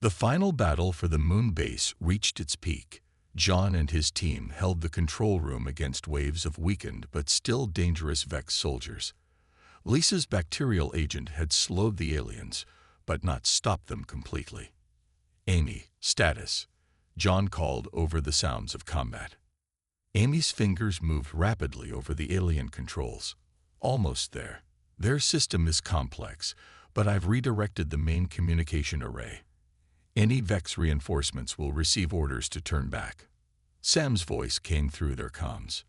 The final battle for the moon base reached its peak. John and his team held the control room against waves of weakened but still dangerous Vex soldiers. Lisa's bacterial agent had slowed the aliens, but not stopped them completely. "Amy, status," John called over the sounds of combat. Amy's fingers moved rapidly over the alien controls. "Almost there. Their system is complex, but I've redirected the main communication array. Any Vex reinforcements will receive orders to turn back." Sam's voice came through their comms.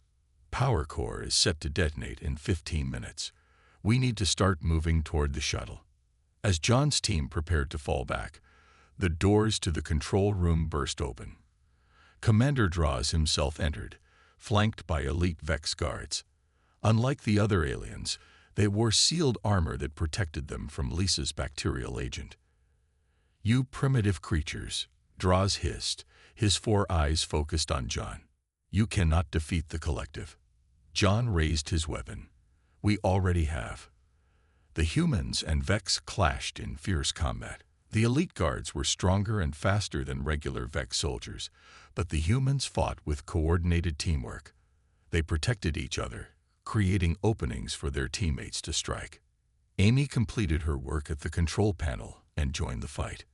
"Power core is set to detonate in 15 minutes. We need to start moving toward the shuttle." As John's team prepared to fall back, the doors to the control room burst open. Commander Draws himself entered, flanked by elite Vex guards. Unlike the other aliens, they wore sealed armor that protected them from Lisa's bacterial agent. "You primitive creatures," Draws hissed, his 4 eyes focused on John. "You cannot defeat the collective." John raised his weapon. "We already have." The humans and Vex clashed in fierce combat. The elite guards were stronger and faster than regular Vex soldiers, but the humans fought with coordinated teamwork. They protected each other, creating openings for their teammates to strike. Amy completed her work at the control panel and joined the fight.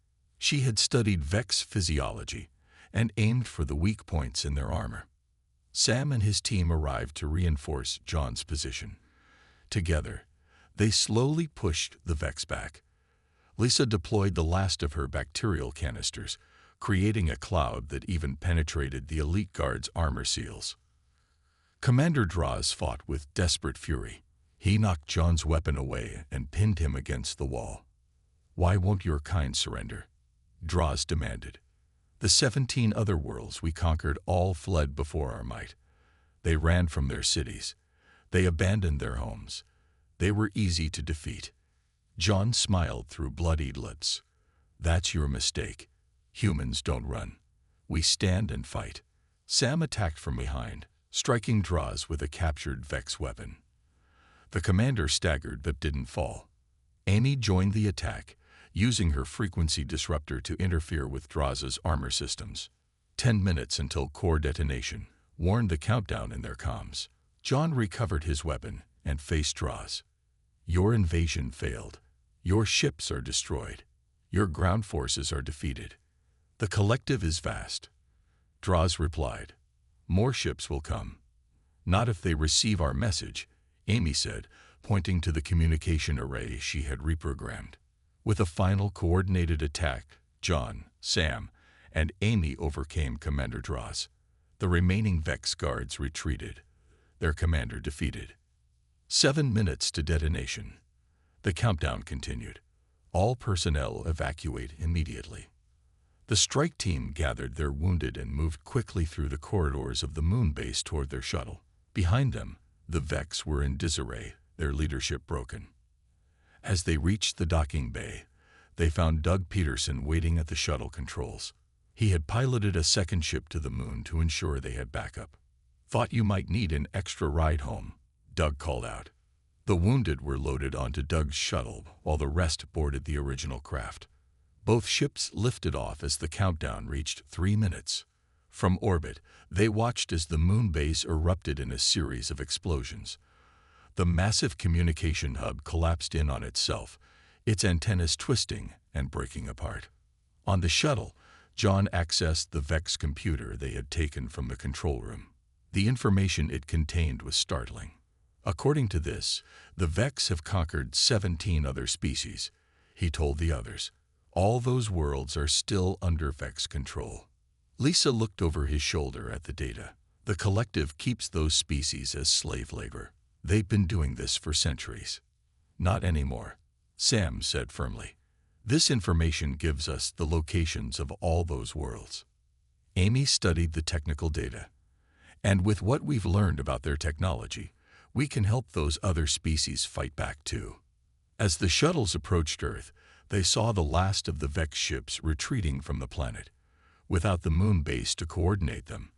She had studied Vex physiology and aimed for the weak points in their armor. Sam and his team arrived to reinforce John's position. Together, they slowly pushed the Vex back. Lisa deployed the last of her bacterial canisters, creating a cloud that even penetrated the elite guard's armor seals. Commander Draws fought with desperate fury. He knocked John's weapon away and pinned him against the wall. "Why won't your kind surrender?" Draws demanded. "The 17 other worlds we conquered all fled before our might. They ran from their cities. They abandoned their homes. They were easy to defeat." John smiled through bloodied lips. "That's your mistake. Humans don't run. We stand and fight." Sam attacked from behind, striking Draws with a captured Vex weapon. The commander staggered but didn't fall. Amy joined the attack, using her frequency disruptor to interfere with Draws's armor systems. 10 minutes until core detonation warned the countdown in their comms. John recovered his weapon and faced Draws. "Your invasion failed. Your ships are destroyed. Your ground forces are defeated. The collective is vast." Draws replied, "More ships will come." "Not if they receive our message," Amy said, pointing to the communication array she had reprogrammed. With a final coordinated attack, John, Sam, and Amy overcame Commander Draws. The remaining Vex guards retreated, their commander defeated. 7 minutes to detonation. The countdown continued. All personnel evacuate immediately. The strike team gathered their wounded and moved quickly through the corridors of the moon base toward their shuttle. Behind them, the Vex were in disarray, their leadership broken. As they reached the docking bay, they found Doug Peterson waiting at the shuttle controls. He had piloted a second ship to the moon to ensure they had backup. "Thought you might need an extra ride home," Doug called out. The wounded were loaded onto Doug's shuttle while the rest boarded the original craft. Both ships lifted off as the countdown reached 3 minutes. From orbit, they watched as the moon base erupted in a series of explosions. The massive communication hub collapsed in on itself, its antennas twisting and breaking apart. On the shuttle, John accessed the Vex computer they had taken from the control room. The information it contained was startling. According to this, the Vex have conquered 17 other species, he told the others. All those worlds are still under Vex control. Lisa looked over his shoulder at the data. The collective keeps those species as slave labor. They've been doing this for centuries. Not anymore, Sam said firmly. This information gives us the locations of all those worlds. Amy studied the technical data. And with what we've learned about their technology, we can help those other species fight back too. As the shuttles approached Earth, they saw the last of the Vex ships retreating from the planet, without the moon base to coordinate them.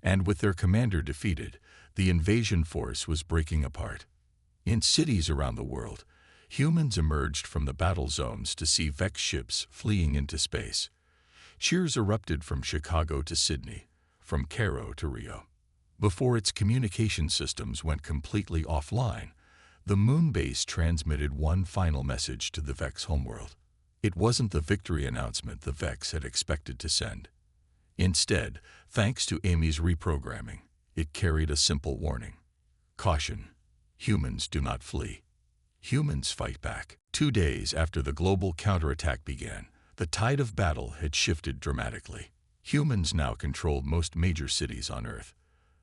And with their commander defeated, the invasion force was breaking apart. In cities around the world, humans emerged from the battle zones to see Vex ships fleeing into space. Cheers erupted from Chicago to Sydney, from Cairo to Rio. Before its communication systems went completely offline, the moon base transmitted one final message to the Vex homeworld. It wasn't the victory announcement the Vex had expected to send. Instead, thanks to Amy's reprogramming, it carried a simple warning. Caution: humans do not flee. Humans fight back. 2 days after the global counterattack began, the tide of battle had shifted dramatically. Humans now controlled most major cities on Earth.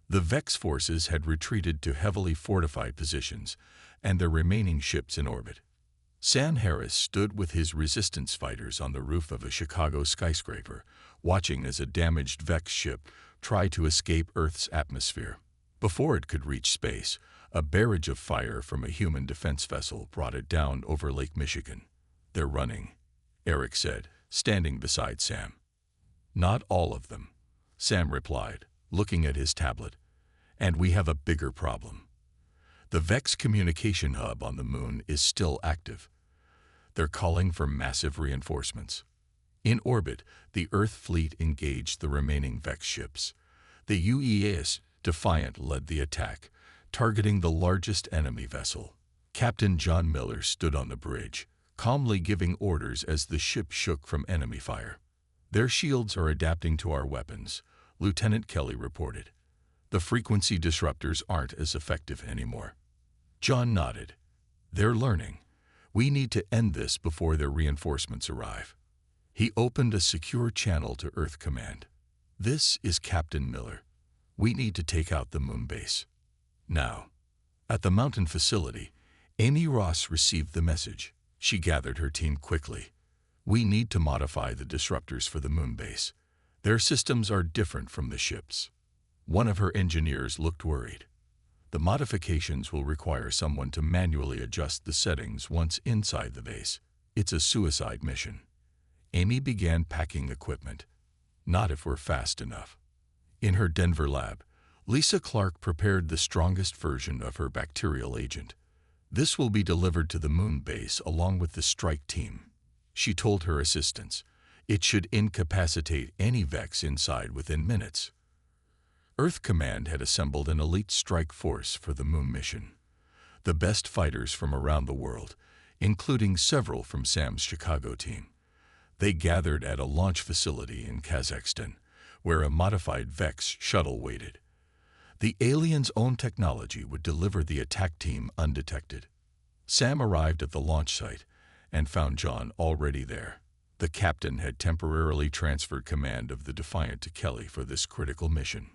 The Vex forces had retreated to heavily fortified positions, and their remaining ships in orbit. Sam Harris stood with his resistance fighters on the roof of a Chicago skyscraper, watching as a damaged Vex ship tried to escape Earth's atmosphere. Before it could reach space, a barrage of fire from a human defense vessel brought it down over Lake Michigan. "They're running," Eric said, standing beside Sam. "Not all of them," Sam replied, looking at his tablet. "And we have a bigger problem. The Vex communication hub on the moon is still active. They're calling for massive reinforcements." In orbit, the Earth fleet engaged the remaining Vex ships. The UES Defiant led the attack, targeting the largest enemy vessel. Captain John Miller stood on the bridge, calmly giving orders as the ship shook from enemy fire. "Their shields are adapting to our weapons," Lieutenant Kelly reported. "The frequency disruptors aren't as effective anymore." John nodded. "They're learning. We need to end this before their reinforcements arrive." He opened a secure channel to Earth Command. "This is Captain Miller. We need to take out the moon base now." At the mountain facility, Amy Ross received the message. She gathered her team quickly. "We need to modify the disruptors for the moon base. Their systems are different from the ship's." One of her engineers looked worried. "The modifications will require someone to manually adjust the settings once inside the base. It's a suicide mission." Amy began packing equipment. "Not if we're fast enough." In her Denver lab, Lisa Clark prepared the strongest version of her bacterial agent. "This will be delivered to the moon base along with the strike team," she told her assistants. "It should incapacitate any Vex inside within minutes." Earth Command had assembled an elite strike force for the moon mission. The best fighters from around the world, including several from Sam's Chicago team. They gathered at a launch facility in Kazakhstan, where a modified Vex shuttle waited. The aliens' own technology would deliver the attack team undetected. Sam arrived at the launch site and found John already there. The captain had temporarily transferred command of the Defiant to Kelly for this critical mission.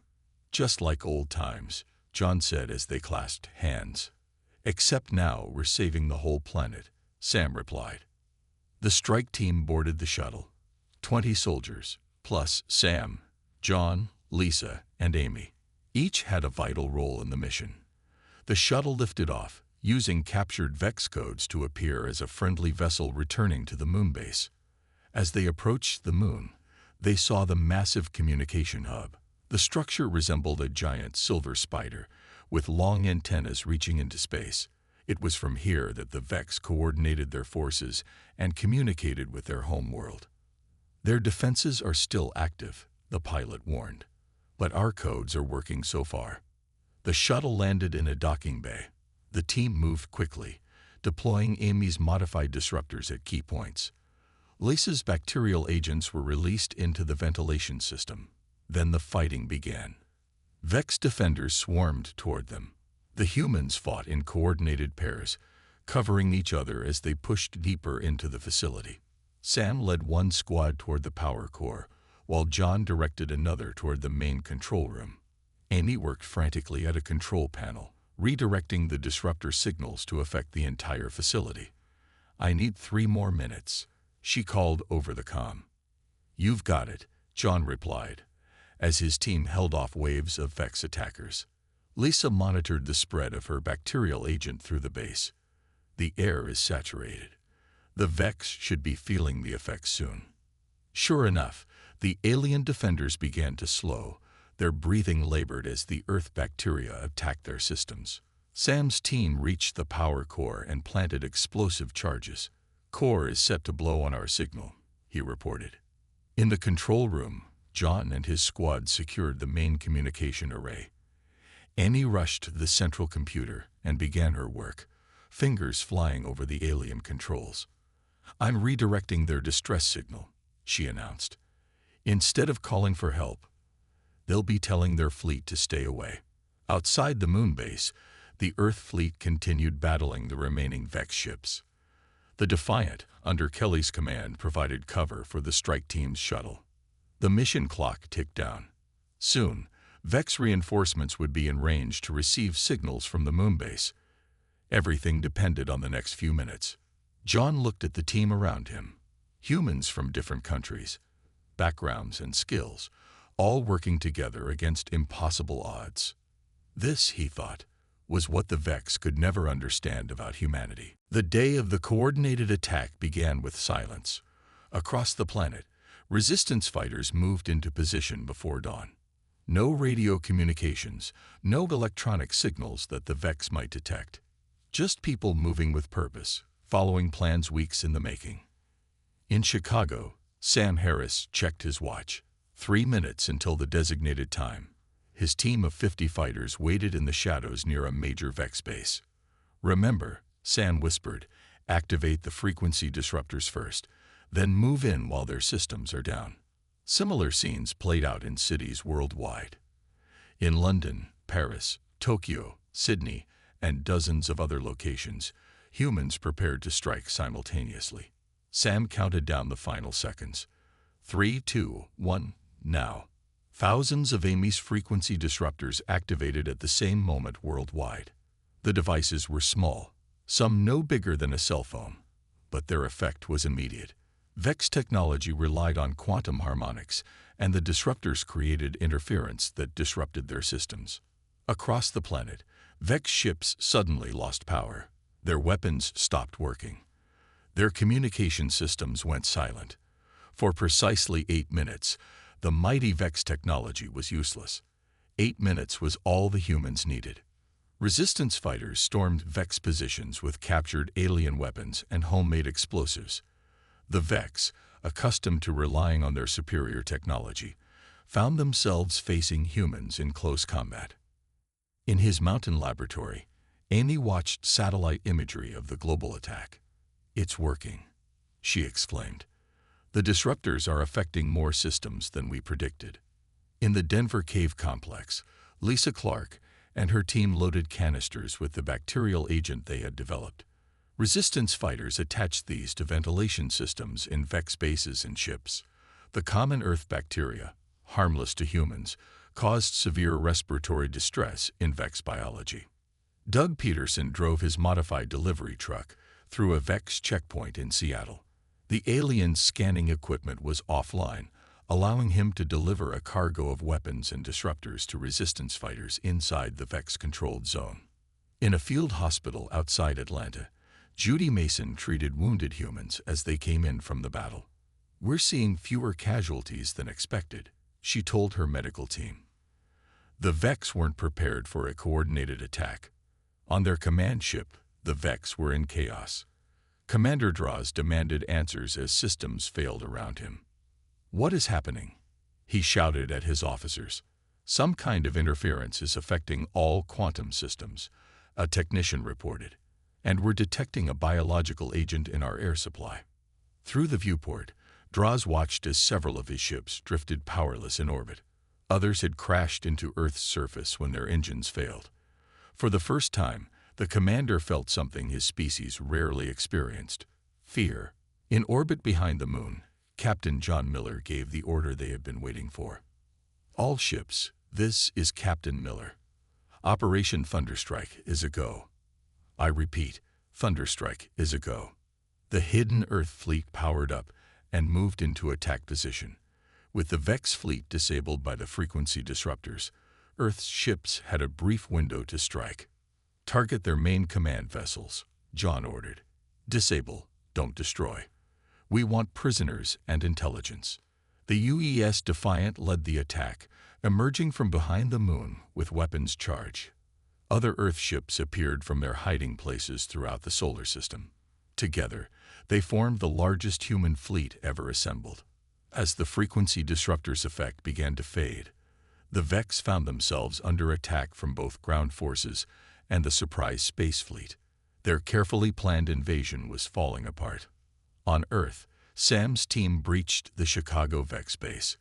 "Just like old times," John said as they clasped hands. "Except now we're saving the whole planet," Sam replied. The strike team boarded the shuttle. 20 soldiers, plus Sam, John, Lisa, and Amy. Each had a vital role in the mission. The shuttle lifted off, using captured Vex codes to appear as a friendly vessel returning to the moon base. As they approached the moon, they saw the massive communication hub. The structure resembled a giant silver spider, with long antennas reaching into space. It was from here that the Vex coordinated their forces and communicated with their home world. "Their defenses are still active," the pilot warned, "but our codes are working so far." The shuttle landed in a docking bay. The team moved quickly, deploying Amy's modified disruptors at key points. Lisa's bacterial agents were released into the ventilation system. Then the fighting began. Vex defenders swarmed toward them. The humans fought in coordinated pairs, covering each other as they pushed deeper into the facility. Sam led one squad toward the power core, while John directed another toward the main control room. Amy worked frantically at a control panel, redirecting the disruptor signals to affect the entire facility. "I need 3 more minutes," she called over the comm. "You've got it," John replied, as his team held off waves of Vex attackers. Lisa monitored the spread of her bacterial agent through the base. "The air is saturated. The Vex should be feeling the effects soon." Sure enough, the alien defenders began to slow. Their breathing labored as the Earth bacteria attacked their systems. Sam's team reached the power core and planted explosive charges. "Core is set to blow on our signal," he reported. In the control room, John and his squad secured the main communication array. Annie rushed to the central computer and began her work, fingers flying over the alien controls. "I'm redirecting their distress signal," she announced. "Instead of calling for help, they'll be telling their fleet to stay away." Outside the moon base, the Earth fleet continued battling the remaining Vex ships. The Defiant, under Kelly's command, provided cover for the strike team's shuttle. The mission clock ticked down. Soon, Vex reinforcements would be in range to receive signals from the moonbase. Everything depended on the next few minutes. John looked at the team around him. Humans from different countries, backgrounds and skills, all working together against impossible odds. This, he thought, was what the Vex could never understand about humanity. The day of the coordinated attack began with silence. Across the planet, resistance fighters moved into position before dawn. No radio communications, no electronic signals that the Vex might detect. Just people moving with purpose, following plans weeks in the making. In Chicago, Sam Harris checked his watch. 3 minutes until the designated time. His team of 50 fighters waited in the shadows near a major Vex base. "Remember," Sam whispered, "activate the frequency disruptors first, then move in while their systems are down." Similar scenes played out in cities worldwide. In London, Paris, Tokyo, Sydney, and dozens of other locations, humans prepared to strike simultaneously. Sam counted down the final seconds. 3, 2, 1, now. Thousands of Amy's frequency disruptors activated at the same moment worldwide. The devices were small, some no bigger than a cell phone, but their effect was immediate. Vex technology relied on quantum harmonics, and the disruptors created interference that disrupted their systems. Across the planet, Vex ships suddenly lost power. Their weapons stopped working. Their communication systems went silent. For precisely 8 minutes, the mighty Vex technology was useless. 8 minutes was all the humans needed. Resistance fighters stormed Vex positions with captured alien weapons and homemade explosives. The Vex, accustomed to relying on their superior technology, found themselves facing humans in close combat. In his mountain laboratory, Amy watched satellite imagery of the global attack. "It's working," she exclaimed. "The disruptors are affecting more systems than we predicted." In the Denver Cave Complex, Lisa Clark and her team loaded canisters with the bacterial agent they had developed. Resistance fighters attached these to ventilation systems in Vex bases and ships. The common Earth bacteria, harmless to humans, caused severe respiratory distress in Vex biology. Doug Peterson drove his modified delivery truck through a Vex checkpoint in Seattle. The alien scanning equipment was offline, allowing him to deliver a cargo of weapons and disruptors to resistance fighters inside the Vex-controlled zone. In a field hospital outside Atlanta, Judy Mason treated wounded humans as they came in from the battle. "We're seeing fewer casualties than expected," she told her medical team. The Vex weren't prepared for a coordinated attack. On their command ship, the Vex were in chaos. Commander Draws demanded answers as systems failed around him. "What is happening?" he shouted at his officers. "Some kind of interference is affecting all quantum systems," a technician reported, "and we're detecting a biological agent in our air supply." Through the viewport, Draws watched as several of his ships drifted powerless in orbit. Others had crashed into Earth's surface when their engines failed. For the first time, the commander felt something his species rarely experienced: fear. In orbit behind the moon, Captain John Miller gave the order they had been waiting for. "All ships, this is Captain Miller. Operation Thunderstrike is a go. I repeat, Thunderstrike is a go." The hidden Earth fleet powered up and moved into attack position. With the Vex fleet disabled by the frequency disruptors, Earth's ships had a brief window to strike. "Target their main command vessels," John ordered. "Disable, don't destroy. We want prisoners and intelligence." The UES Defiant led the attack, emerging from behind the moon with weapons charged. Other Earth ships appeared from their hiding places throughout the solar system. Together, they formed the largest human fleet ever assembled. As the frequency disruptor's effect began to fade, the Vex found themselves under attack from both ground forces and the surprise space fleet. Their carefully planned invasion was falling apart. On Earth, Sam's team breached the Chicago Vex base.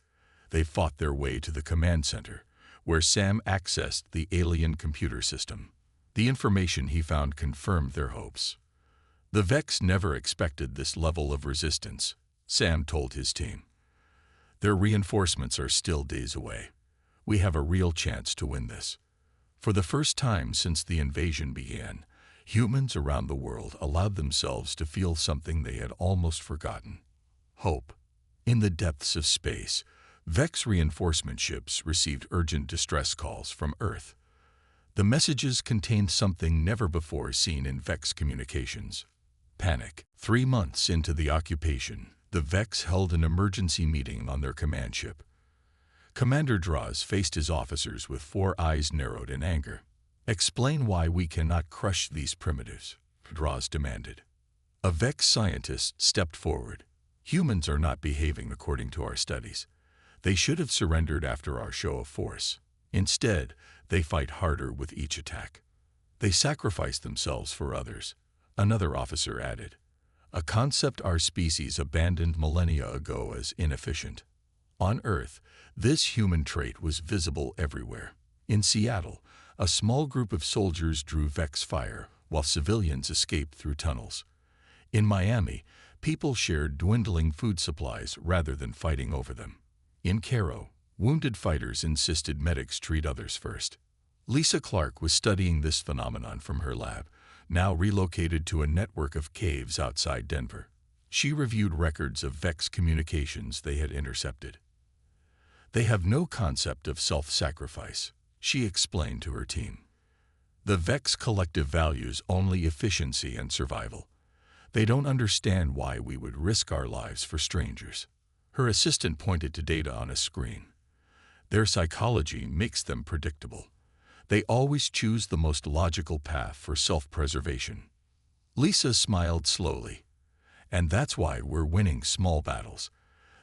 They fought their way to the command center, where Sam accessed the alien computer system. The information he found confirmed their hopes. The Vex never expected this level of resistance, Sam told his team. Their reinforcements are still days away. We have a real chance to win this. For the first time since the invasion began, humans around the world allowed themselves to feel something they had almost forgotten: hope. In the depths of space, Vex reinforcement ships received urgent distress calls from Earth. The messages contained something never before seen in Vex communications: panic. 3 months into the occupation, the Vex held an emergency meeting on their command ship. Commander Draws faced his officers with 4 eyes narrowed in anger. "Explain why we cannot crush these primitives," Draws demanded. A Vex scientist stepped forward. "Humans are not behaving according to our studies. They should have surrendered after our show of force. Instead, they fight harder with each attack. They sacrifice themselves for others," another officer added. "A concept our species abandoned millennia ago as inefficient." On Earth, this human trait was visible everywhere. In Seattle, a small group of soldiers drew Vex fire, while civilians escaped through tunnels. In Miami, people shared dwindling food supplies rather than fighting over them. In Cairo, wounded fighters insisted medics treat others first. Lisa Clark was studying this phenomenon from her lab, now relocated to a network of caves outside Denver. She reviewed records of Vex communications they had intercepted. "They have no concept of self-sacrifice," she explained to her team. "The Vex collective values only efficiency and survival. They don't understand why we would risk our lives for strangers." Her assistant pointed to data on a screen. "Their psychology makes them predictable. They always choose the most logical path for self-preservation." Lisa smiled slowly. "And that's why we're winning small battles.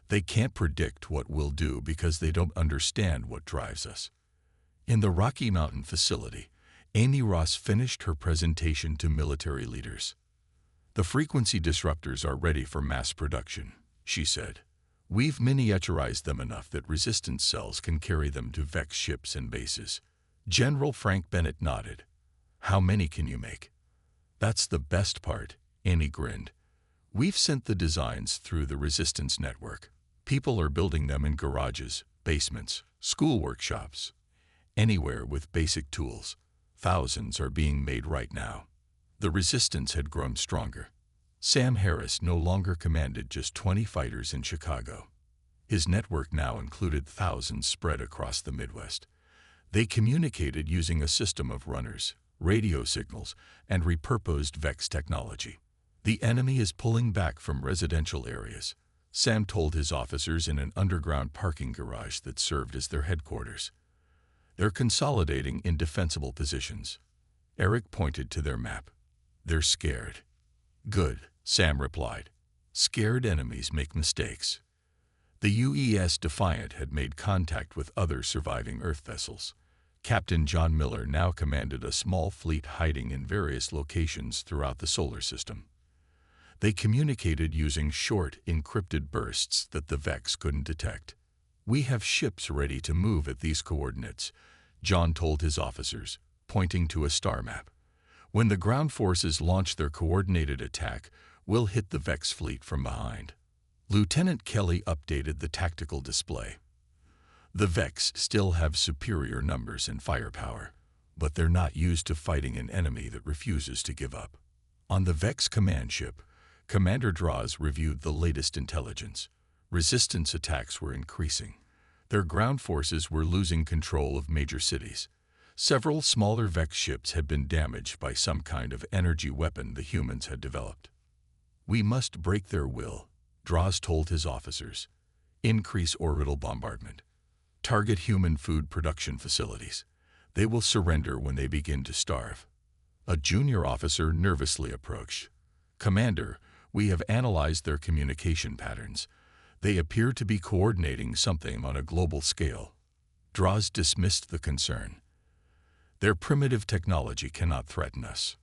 They can't predict what we'll do because they don't understand what drives us." In the Rocky Mountain facility, Amy Ross finished her presentation to military leaders. "The frequency disruptors are ready for mass production," she said. "We've miniaturized them enough that resistance cells can carry them to Vex ships and bases." General Frank Bennett nodded. "How many can you make?" "That's the best part," Amy grinned. "We've sent the designs through the resistance network. People are building them in garages, basements, school workshops, anywhere with basic tools. Thousands are being made right now." The resistance had grown stronger. Sam Harris no longer commanded just 20 fighters in Chicago. His network now included thousands spread across the Midwest. They communicated using a system of runners, radio signals, and repurposed Vex technology. "The enemy is pulling back from residential areas," Sam told his officers in an underground parking garage that served as their headquarters. "They're consolidating in defensible positions." Eric pointed to their map. "They're scared." "Good," Sam replied. "Scared enemies make mistakes." The UES Defiant had made contact with other surviving Earth vessels. Captain John Miller now commanded a small fleet hiding in various locations throughout the solar system. They communicated using short, encrypted bursts that the Vex couldn't detect. "We have ships ready to move at these coordinates," John told his officers, pointing to a star map. "When the ground forces launch their coordinated attack, we'll hit the Vex fleet from behind." Lieutenant Kelly updated the tactical display. "The Vex still have superior numbers and firepower, but they're not used to fighting an enemy that refuses to give up." On the Vex command ship, Commander Draws reviewed the latest intelligence. Resistance attacks were increasing. Their ground forces were losing control of major cities. Several smaller Vex ships had been damaged by some kind of energy weapon the humans had developed. "We must break their will," Draws told his officers. "Increase orbital bombardment. Target human food production facilities. They will surrender when they begin to starve." A junior officer nervously approached. "Commander, we have analyzed their communication patterns. They appear to be coordinating something on a global scale. Draws dismissed the concern. Their primitive technology cannot threaten us.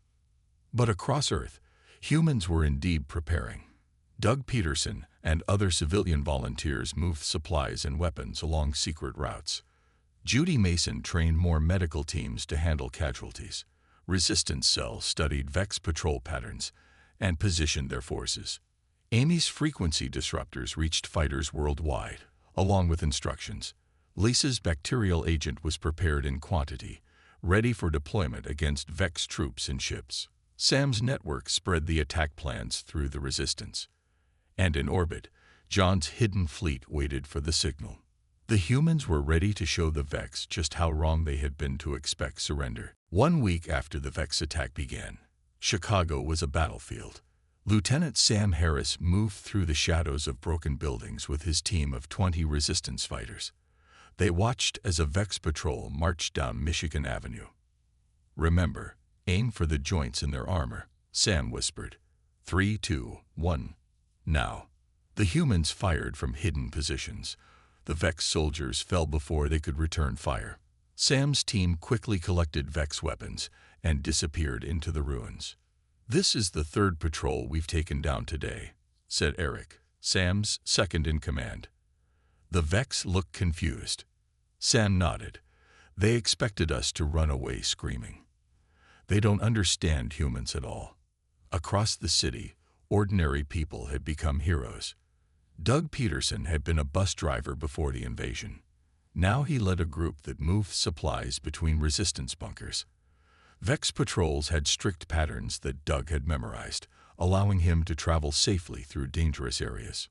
But across Earth, humans were indeed preparing. Doug Peterson and other civilian volunteers moved supplies and weapons along secret routes. Judy Mason trained more medical teams to handle casualties. Resistance cells studied Vex patrol patterns and positioned their forces. Amy's frequency disruptors reached fighters worldwide, along with instructions. Lisa's bacterial agent was prepared in quantity, ready for deployment against Vex troops and ships. Sam's network spread the attack plans through the resistance. And in orbit, John's hidden fleet waited for the signal. The humans were ready to show the Vex just how wrong they had been to expect surrender. 1 week after the Vex attack began, Chicago was a battlefield. Lieutenant Sam Harris moved through the shadows of broken buildings with his team of 20 resistance fighters. They watched as a Vex patrol marched down Michigan Avenue. "Remember, aim for the joints in their armor," Sam whispered. 3, 2, 1, now. The humans fired from hidden positions. The Vex soldiers fell before they could return fire. Sam's team quickly collected Vex weapons and disappeared into the ruins. "This is the third patrol we've taken down today," said Eric, Sam's second in command. The Vex looked confused. Sam nodded. "They expected us to run away screaming. They don't understand humans at all." Across the city, ordinary people had become heroes. Doug Peterson had been a bus driver before the invasion. Now he led a group that moved supplies between resistance bunkers. Vex patrols had strict patterns that Doug had memorized, allowing him to travel safely through dangerous areas.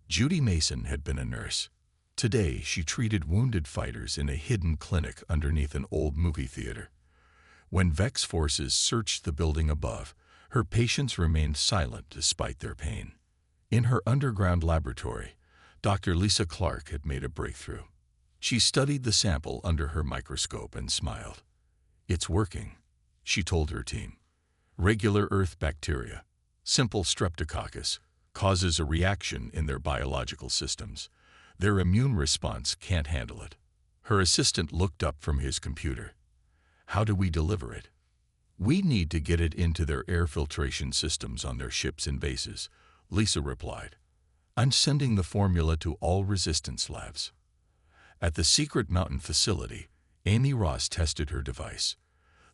Judy Mason had been a nurse. Today, she treated wounded fighters in a hidden clinic underneath an old movie theater. When Vex forces searched the building above, her patients remained silent despite their pain. In her underground laboratory, Dr. Lisa Clark had made a breakthrough. She studied the sample under her microscope and smiled. "It's working," she told her team. "Regular Earth bacteria, simple streptococcus, causes a reaction in their biological systems. Their immune response can't handle it." Her assistant looked up from his computer. "How do we deliver it?" "We need to get it into their air filtration systems on their ships and bases," Lisa replied. "I'm sending the formula to all resistance labs." At the secret mountain facility, Amy Ross tested her device.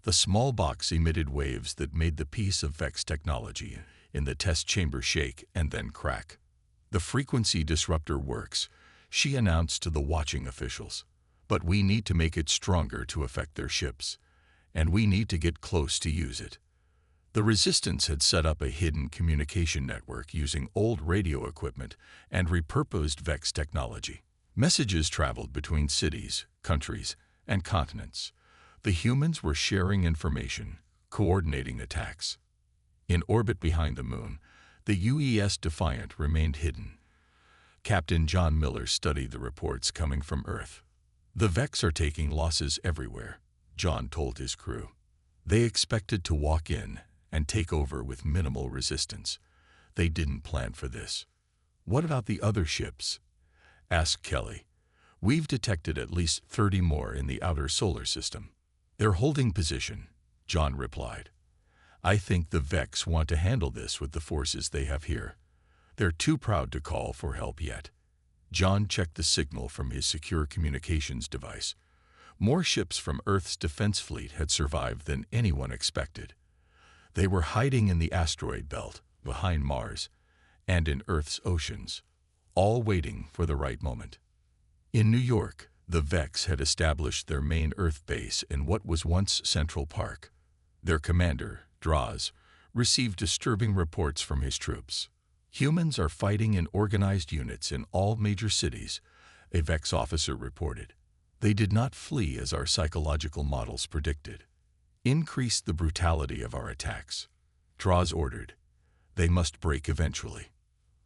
The small box emitted waves that made the piece of Vex technology in the test chamber shake and then crack. "The frequency disruptor works," she announced to the watching officials. "But we need to make it stronger to affect their ships, and we need to get close to use it." The Resistance had set up a hidden communication network using old radio equipment and repurposed Vex technology. Messages traveled between cities, countries, and continents. The humans were sharing information, coordinating attacks. In orbit behind the moon, the UES Defiant remained hidden. Captain John Miller studied the reports coming from Earth. "The Vex are taking losses everywhere," John told his crew. "They expected to walk in and take over with minimal resistance. They didn't plan for this." "What about the other ships?" asked Kelly. "We've detected at least 30 more in the outer solar system." "They're holding position," John replied. "I think the Vex want to handle this with the forces they have here. They're too proud to call for help yet." John checked the signal from his secure communications device. More ships from Earth's defense fleet had survived than anyone expected. They were hiding in the asteroid belt, behind Mars, and in Earth's oceans, all waiting for the right moment. In New York, the Vex had established their main Earth base in what was once Central Park. Their commander, Draws, received disturbing reports from his troops. "Humans are fighting in organized units in all major cities," a Vex officer reported. "They did not flee as our psychological models predicted. Increase the brutality of our attacks." Draws ordered. "They must break eventually."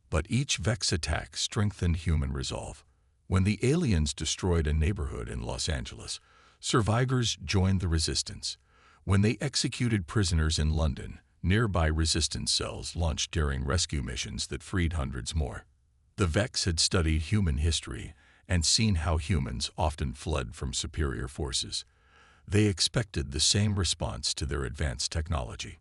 But each Vex attack strengthened human resolve. When the aliens destroyed a neighborhood in Los Angeles, survivors joined the Resistance. When they executed prisoners in London, nearby resistance cells launched daring rescue missions that freed hundreds more. The Vex had studied human history and seen how humans often fled from superior forces. They expected the same response to their advanced technology.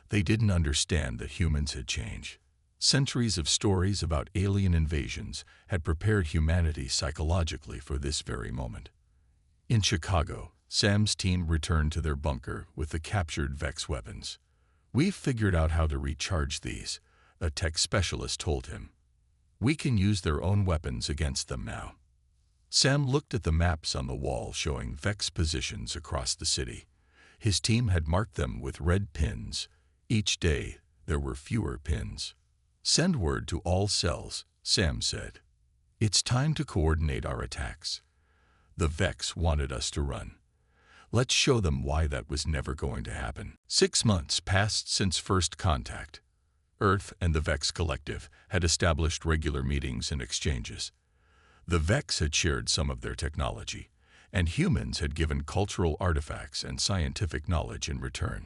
They didn't understand that humans had changed. Centuries of stories about alien invasions had prepared humanity psychologically for this very moment. In Chicago, Sam's team returned to their bunker with the captured Vex weapons. "We've figured out how to recharge these," a tech specialist told him. "We can use their own weapons against them now." Sam looked at the maps on the wall showing Vex positions across the city. His team had marked them with red pins. Each day, there were fewer pins. "Send word to all cells," Sam said. "It's time to coordinate our attacks." The Vex wanted us to run. Let's show them why that was never going to happen. 6 months passed since first contact. Earth and the Vex Collective had established regular meetings and exchanges. The Vex had shared some of their technology, and humans had given cultural artifacts and scientific knowledge in return.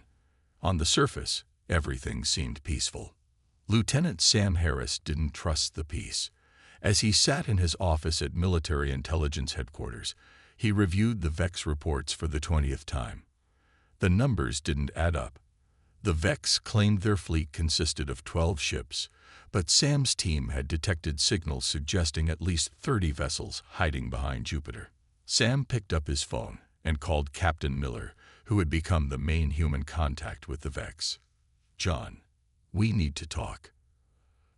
On the surface, everything seemed peaceful. Lieutenant Sam Harris didn't trust the peace. As he sat in his office at Military Intelligence Headquarters, he reviewed the Vex reports for the 20th time. The numbers didn't add up. The Vex claimed their fleet consisted of 12 ships, but Sam's team had detected signals suggesting at least 30 vessels hiding behind Jupiter. Sam picked up his phone and called Captain Miller, who had become the main human contact with the Vex. "John, we need to talk."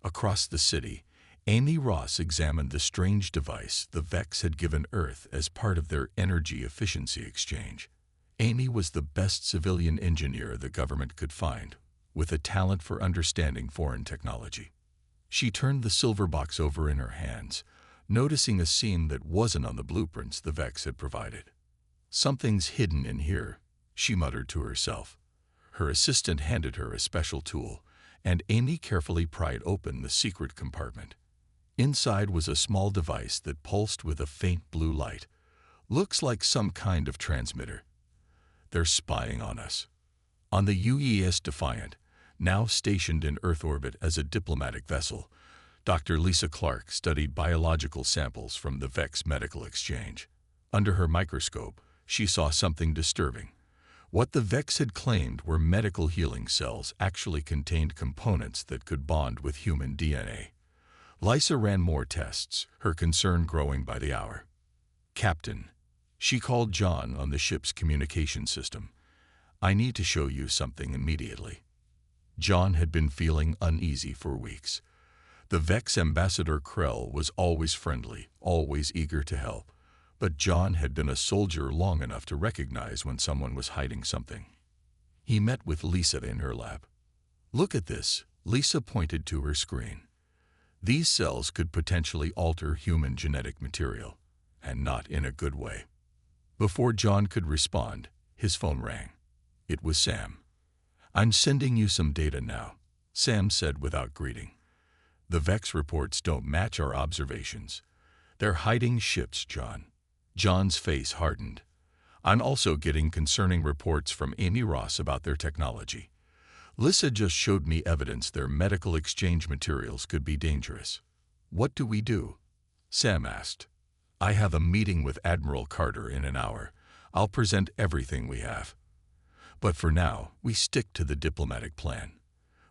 Across the city, Amy Ross examined the strange device the Vex had given Earth as part of their energy efficiency exchange. Amy was the best civilian engineer the government could find, with a talent for understanding foreign technology. She turned the silver box over in her hands, noticing a seam that wasn't on the blueprints the Vex had provided. "Something's hidden in here," she muttered to herself. Her assistant handed her a special tool, and Amy carefully pried open the secret compartment. Inside was a small device that pulsed with a faint blue light. "Looks like some kind of transmitter." "They're spying on us." On the UES Defiant, now stationed in Earth orbit as a diplomatic vessel, Dr. Lisa Clark studied biological samples from the Vex Medical Exchange. Under her microscope, she saw something disturbing. What the Vex had claimed were medical healing cells actually contained components that could bond with human DNA. Lisa ran more tests, her concern growing by the hour. "Captain," she called John on the ship's communication system, "I need to show you something immediately." John had been feeling uneasy for weeks. The Vex ambassador Krell was always friendly, always eager to help, but John had been a soldier long enough to recognize when someone was hiding something. He met with Lisa in her lab. "Look at this," Lisa pointed to her screen. "These cells could potentially alter human genetic material, and not in a good way." Before John could respond, his phone rang. It was Sam. "I'm sending you some data now," Sam said without greeting. "The Vex reports don't match our observations. They're hiding ships, John." John's face hardened. "I'm also getting concerning reports from Amy Ross about their technology. Lisa just showed me evidence their medical exchange materials could be dangerous." "What do we do?" Sam asked. "I have a meeting with Admiral Carter in an hour. I'll present everything we have. But for now, we stick to the diplomatic plan.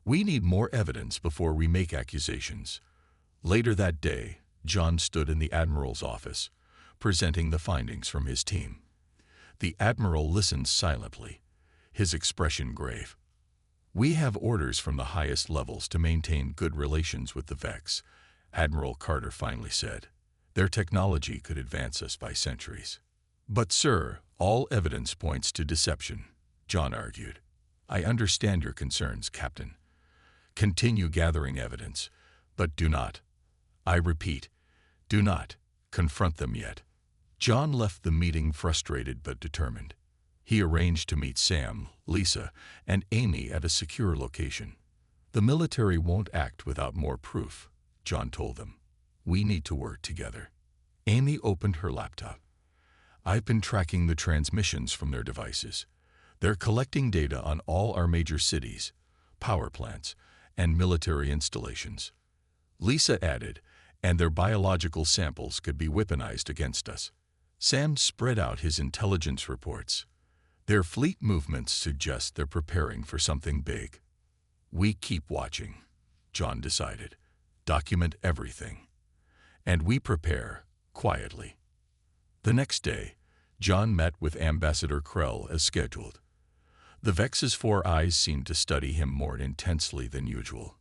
We need more evidence before we make accusations." Later that day, John stood in the Admiral's office, presenting the findings from his team. The Admiral listened silently, his expression grave. "We have orders from the highest levels to maintain good relations with the Vex," Admiral Carter finally said. "Their technology could advance us by centuries." "But sir, all evidence points to deception," John argued. "I understand your concerns, Captain. Continue gathering evidence, but do not, I repeat, do not, confront them yet." John left the meeting frustrated but determined. He arranged to meet Sam, Lisa, and Amy at a secure location. "The military won't act without more proof," John told them. "We need to work together." Amy opened her laptop. "I've been tracking the transmissions from their devices. They're collecting data on all our major cities, power plants, and military installations." Lisa added, and their biological samples could be weaponized against us. Sam spread out his intelligence reports. Their fleet movements suggest they're preparing for something big. We keep watching, John decided. Document everything. And we prepare, quietly. The next day, John met with Ambassador Krell as scheduled. The Vex's 4 eyes seemed to study him more intensely than usual.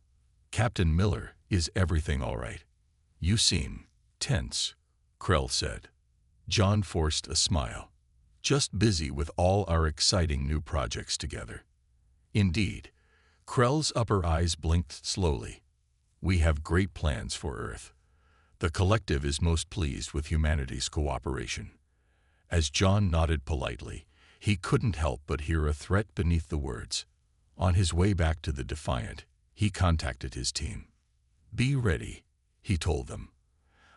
"Captain Miller, is everything all right? You seem tense," Krell said. John forced a smile. "Just busy with all our exciting new projects together." Indeed, Krell's upper eyes blinked slowly. "We have great plans for Earth. The collective is most pleased with humanity's cooperation." As John nodded politely, he couldn't help but hear a threat beneath the words. On his way back to the Defiant, he contacted his team. "Be ready," he told them.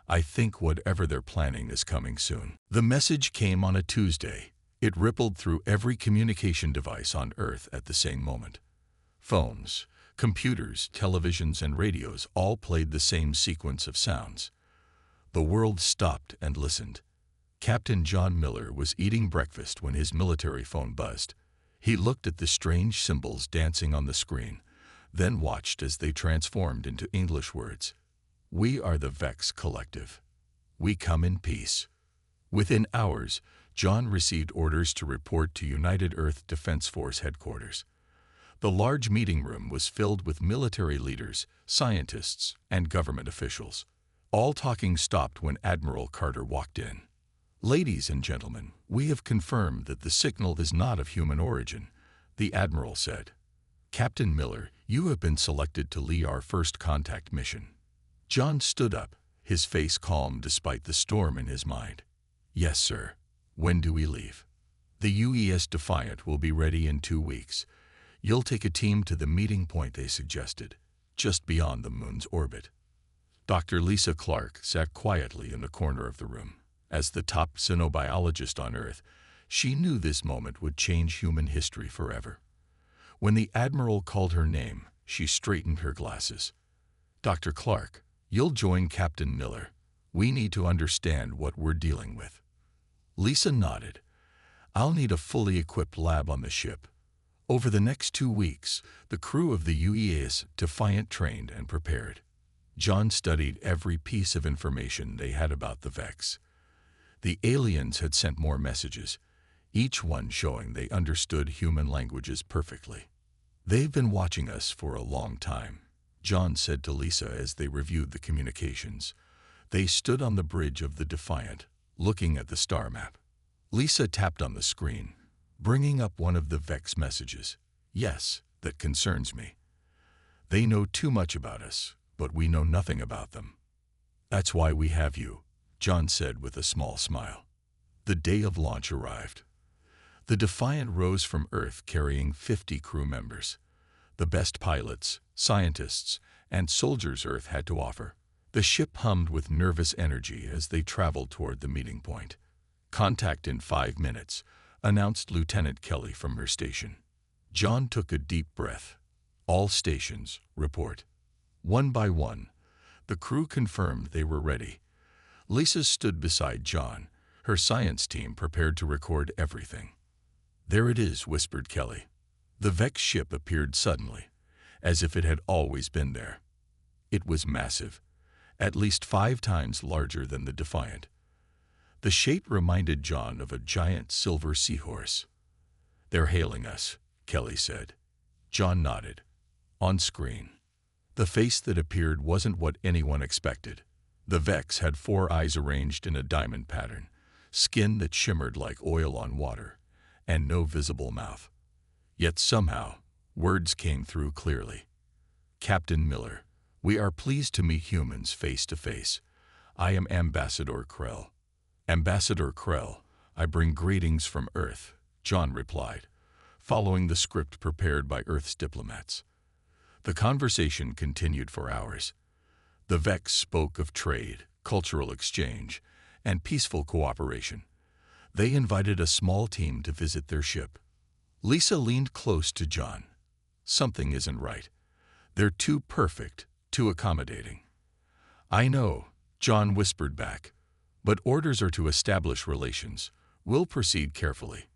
"I think whatever they're planning is coming soon." The message came on a Tuesday. It rippled through every communication device on Earth at the same moment. Phones, computers, televisions, and radios all played the same sequence of sounds. The world stopped and listened. Captain John Miller was eating breakfast when his military phone buzzed. He looked at the strange symbols dancing on the screen, then watched as they transformed into English words. "We are the Vex Collective. We come in peace." Within hours, John received orders to report to United Earth Defense Force headquarters. The large meeting room was filled with military leaders, scientists, and government officials. All talking stopped when Admiral Carter walked in. "Ladies and gentlemen, we have confirmed that the signal is not of human origin," the Admiral said. "Captain Miller, you have been selected to lead our first contact mission." John stood up, his face calm despite the storm in his mind. "Yes, sir. When do we leave?" "The UES Defiant will be ready in 2 weeks. You'll take a team to the meeting point they suggested, just beyond the moon's orbit." Dr. Lisa Clark sat quietly in the corner of the room. As the top xenobiologist on Earth, she knew this moment would change human history forever. When the Admiral called her name, she straightened her glasses. "Dr. Clark, you'll join Captain Miller. We need to understand what we're dealing with." Lisa nodded. "I'll need a fully equipped lab on the ship." Over the next 2 weeks, the crew of the UES Defiant trained and prepared. John studied every piece of information they had about the Vex. The aliens had sent more messages, each one showing they understood human languages perfectly. "They've been watching us for a long time," John said to Lisa as they reviewed the communications. They stood on the bridge of the Defiant, looking at the star map. Lisa tapped on the screen, bringing up one of the Vex messages. "Yes, that concerns me. They know too much about us, but we know nothing about them." "That's why we have you," John said with a small smile. The day of launch arrived. The Defiant rose from Earth carrying 50 crew members, the best pilots, scientists, and soldiers Earth had to offer. The ship hummed with nervous energy as they traveled toward the meeting point. "Contact in 5 minutes," announced Lieutenant Kelly from her station. John took a deep breath. "All stations, report." One by one, the crew confirmed they were ready. Lisa stood beside John, her science team prepared to record everything. "There it is," whispered Kelly. The Vex ship appeared suddenly, as if it had always been there. It was massive, at least 5 times larger than the Defiant. The shape reminded John of a giant silver seahorse. "They're hailing us," Kelly said. John nodded. On screen, the face that appeared wasn't what anyone expected. The Vex had 4 eyes arranged in a diamond pattern, skin that shimmered like oil on water, and no visible mouth. Yet somehow, words came through clearly. "Captain Miller, we are pleased to meet humans face to face. I am Ambassador Krell." "Ambassador Krell, I bring greetings from Earth," John replied, following the script prepared by Earth's diplomats. The conversation continued for hours. The Vex spoke of trade, cultural exchange, and peaceful cooperation. They invited a small team to visit their ship. Lisa leaned close to John. "Something isn't right. They're too perfect, too accommodating." "I know," John whispered back. "But orders are to establish relations. We'll proceed carefully."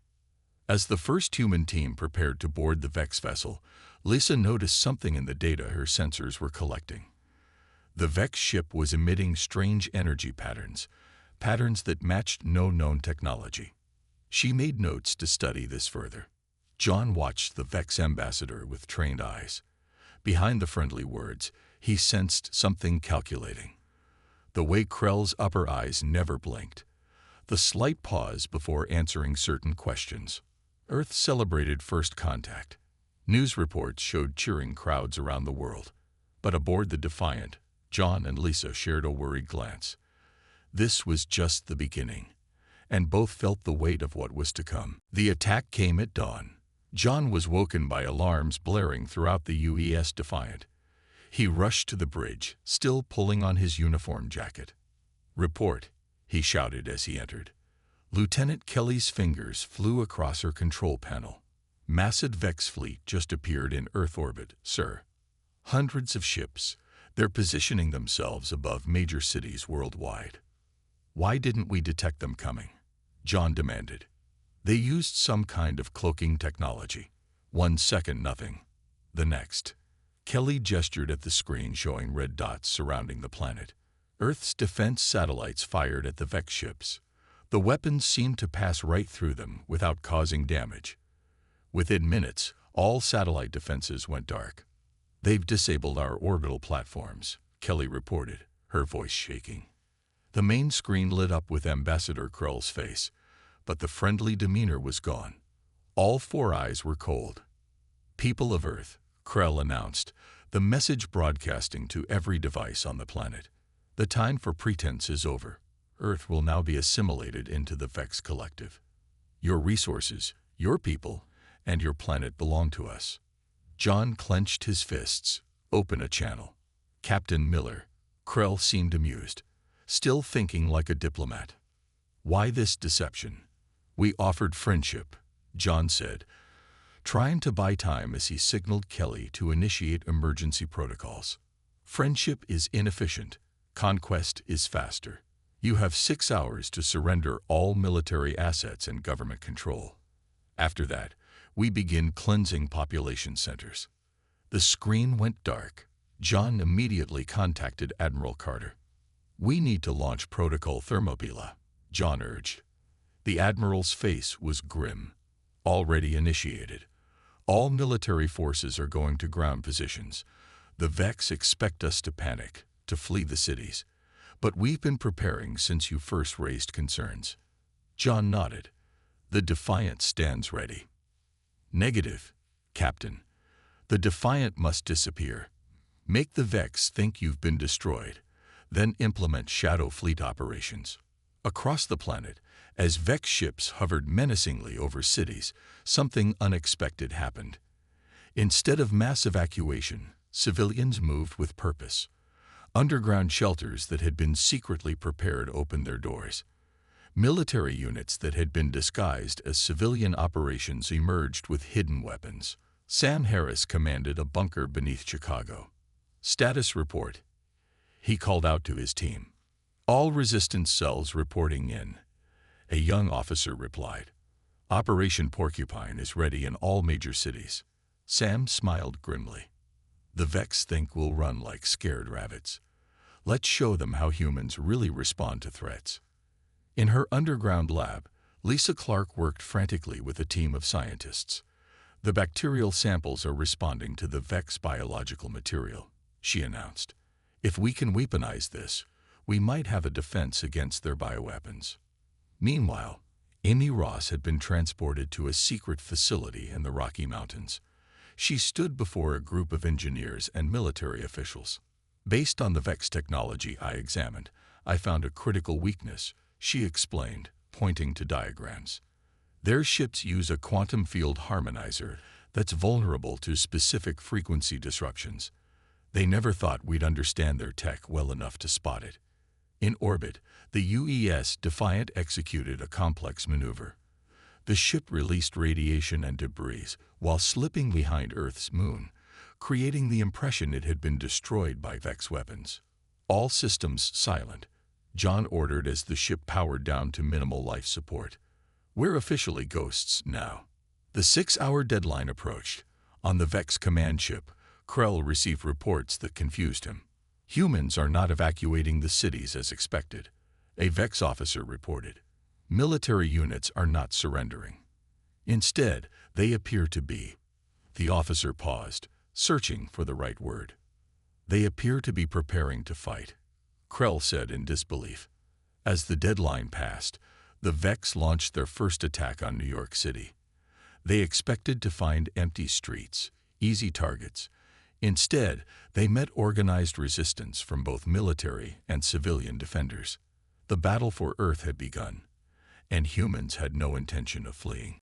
As the first human team prepared to board the Vex vessel, Lisa noticed something in the data her sensors were collecting. The Vex ship was emitting strange energy patterns that matched no known technology. She made notes to study this further. John watched the Vex ambassador with trained eyes. Behind the friendly words, he sensed something calculating. The way Krell's upper eyes never blinked. The slight pause before answering certain questions. Earth celebrated first contact. News reports showed cheering crowds around the world. But aboard the Defiant, John and Lisa shared a worried glance. This was just the beginning, and both felt the weight of what was to come. The attack came at dawn. John was woken by alarms blaring throughout the UES Defiant. He rushed to the bridge, still pulling on his uniform jacket. "Report," he shouted as he entered. Lieutenant Kelly's fingers flew across her control panel. "Massive Vex fleet just appeared in Earth orbit, sir. Hundreds of ships. They're positioning themselves above major cities worldwide." "Why didn't we detect them coming?" John demanded. "They used some kind of cloaking technology. 1 second nothing. The next." Kelly gestured at the screen showing red dots surrounding the planet. Earth's defense satellites fired at the Vex ships. The weapons seemed to pass right through them without causing damage. Within minutes, all satellite defenses went dark. "They've disabled our orbital platforms," Kelly reported, her voice shaking. The main screen lit up with Ambassador Krell's face, but the friendly demeanor was gone. All 4 eyes were cold. "People of Earth," Krell announced, the message broadcasting to every device on the planet. "The time for pretense is over. Earth will now be assimilated into the Vex Collective. Your resources, your people, and your planet belong to us." John clenched his fists. "Open a channel." "Captain Miller." Krell seemed amused, still thinking like a diplomat. "Why this deception?" "We offered friendship," John said, trying to buy time as he signaled Kelly to initiate emergency protocols. "Friendship is inefficient. Conquest is faster. You have 6 hours to surrender all military assets and government control. After that, we begin cleansing population centers." The screen went dark. John immediately contacted Admiral Carter. "We need to launch Protocol Thermopyla," John urged. The Admiral's face was grim. "Already initiated. All military forces are going to ground positions. The Vex expect us to panic, to flee the cities. But we've been preparing since you first raised concerns." John nodded. "The Defiant stands ready." "Negative, Captain. The Defiant must disappear. Make the Vex think you've been destroyed, then implement shadow fleet operations." Across the planet, as Vex ships hovered menacingly over cities, something unexpected happened. Instead of mass evacuation, civilians moved with purpose. Underground shelters that had been secretly prepared opened their doors. Military units that had been disguised as civilian operations emerged with hidden weapons. Sam Harris commanded a bunker beneath Chicago. "Status report," he called out to his team. "All resistance cells reporting in." A young officer replied. "Operation Porcupine is ready in all major cities." Sam smiled grimly. "The Vex think we'll run like scared rabbits. Let's show them how humans really respond to threats." In her underground lab, Lisa Clark worked frantically with a team of scientists. "The bacterial samples are responding to the Vex biological material," she announced. "If we can weaponize this, we might have a defense against their bioweapons." Meanwhile, Amy Ross had been transported to a secret facility in the Rocky Mountains. She stood before a group of engineers and military officials. "Based on the Vex technology I examined, I found a critical weakness," she explained, pointing to diagrams. "Their ships use a quantum field harmonizer that's vulnerable to specific frequency disruptions. They never thought we'd understand their tech well enough to spot it." In orbit, the UES Defiant executed a complex maneuver. The ship released radiation and debris while slipping behind Earth's moon, creating the impression it had been destroyed by Vex weapons. All systems silent, John ordered as the ship powered down to minimal life support. "We're officially ghosts now." The 6-hour deadline approached. On the Vex command ship, Krell received reports that confused him. "Humans are not evacuating the cities as expected," a Vex officer reported. "Military units are not surrendering. Instead, they appear to be—" The officer paused, searching for the right word. "They appear to be preparing to fight," Krell said in disbelief. As the deadline passed, the Vex launched their first attack on New York City. They expected to find empty streets, easy targets. Instead, they met organized resistance from both military and civilian defenders. The battle for Earth had begun, and humans had no intention of fleeing.